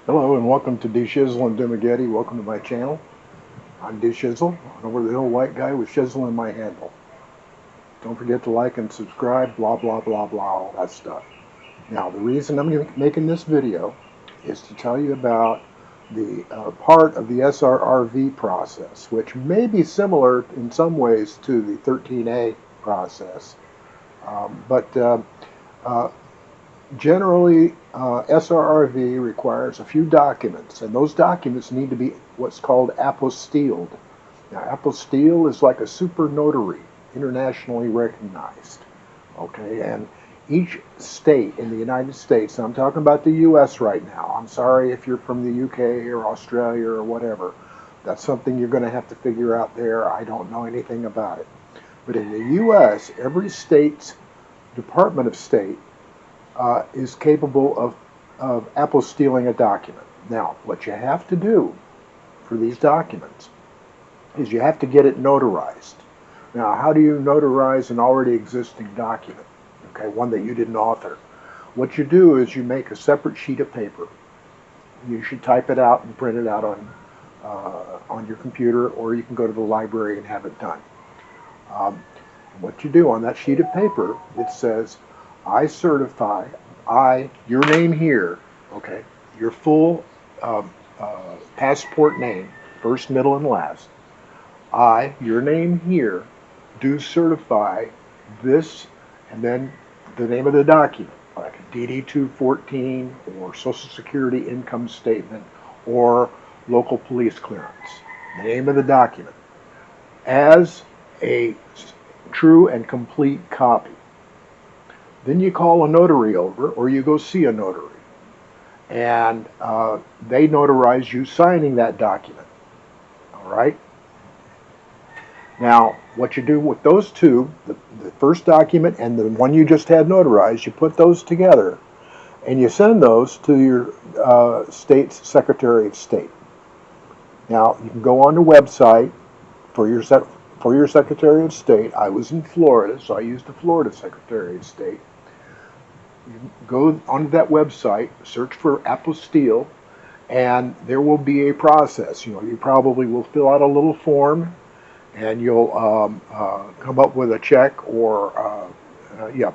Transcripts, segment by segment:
Hello and welcome to D Shizzle and Dumagetti. Welcome to my channel. I'm D Shizzle, an over-the-hill white guy with shizzle in my handle. Don't forget to like and subscribe, blah blah blah blah, all that stuff. Now the reason I'm making this video is to tell you about the part of the SRRV process, which may be similar in some ways to the 13A process. Generally, SRRV requires a few documents, and those documents need to be what's called apostilled. Now, apostille is like a super notary, internationally recognized. Okay, and each state in the United States, and I'm talking about the U.S. right now. I'm sorry if you're from the UK or Australia or whatever. That's something you're going to have to figure out there. I don't know anything about it. But in the U.S., every state's Department of State is capable of apostilling a document. Now, what you have to do for these documents is you have to get it notarized. Now, how do you notarize an already existing document? Okay, one that you didn't author. What you do is you make a separate sheet of paper. You should type it out and print it out on your computer, or you can go to the library and have it done. What you do on that sheet of paper, it says, I certify, your name here, okay, your full passport name, first, middle, and last. I, your name here, do certify this, and then the name of the document, like a DD-214 or Social Security income statement or local police clearance. The name of the document as a true and complete copy. Then you call a notary over, or you go see a notary, and they notarize you signing that document. All right? Now, what you do with those two, the first document and the one you just had notarized, you put those together, and you send those to your state's Secretary of State. Now, you can go on the website for your Secretary of State. I was in Florida, so I used the Florida Secretary of State. You go onto that website, search for apostille, and there will be a process. You probably will fill out a little form, and you'll come up with a check, or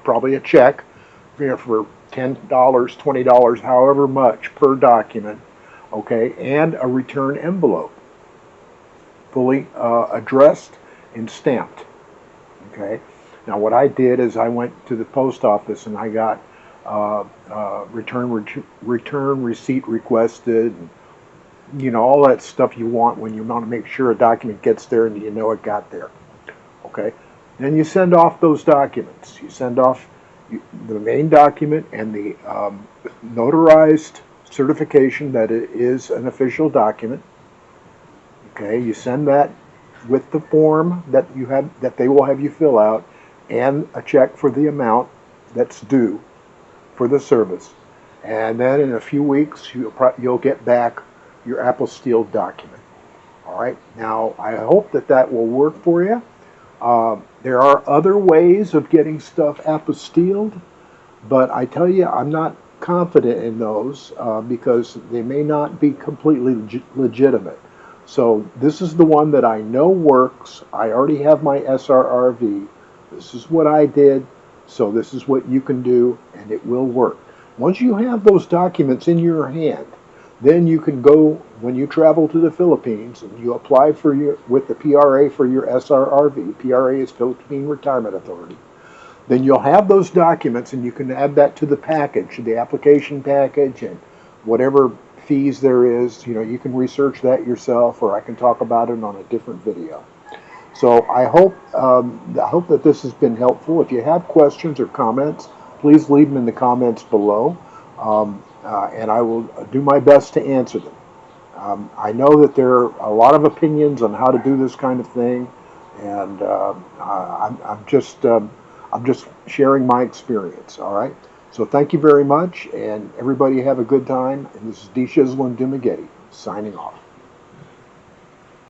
probably a check, for $10, $20, however much per document, okay, and a return envelope, fully addressed and stamped. Okay. Now, what I did is I went to the post office and I got return receipt requested, and, all that stuff you want when you want to make sure a document gets there and it got there. Okay. Then you send off those documents. You send off the main document and the notarized certification that it is an official document. Okay. You send that with the form that they will have you fill out, and a check for the amount that's due for the service. And then in a few weeks, you'll get back your apostilled document. All right. Now, I hope that will work for you. There are other ways of getting stuff apostilled, but I tell you, I'm not confident in those because they may not be completely legitimate. So this is the one that I know works. I already have my SRRV. This is what I did, so this is what you can do, and it will work. Once you have those documents in your hand, then you can go, when you travel to the Philippines, and you apply with the PRA for your SRRV. PRA is Philippine Retirement Authority. Then you'll have those documents, and you can add that to the package, the application package, and whatever fees there is. You can research that yourself, or I can talk about it on a different video. So I hope that this has been helpful. If you have questions or comments, please leave them in the comments below, and I will do my best to answer them. I know that there are a lot of opinions on how to do this kind of thing, and I'm just sharing my experience. All right. So thank you very much, and everybody have a good time. And this is D Shizzle and Dumagetti signing off.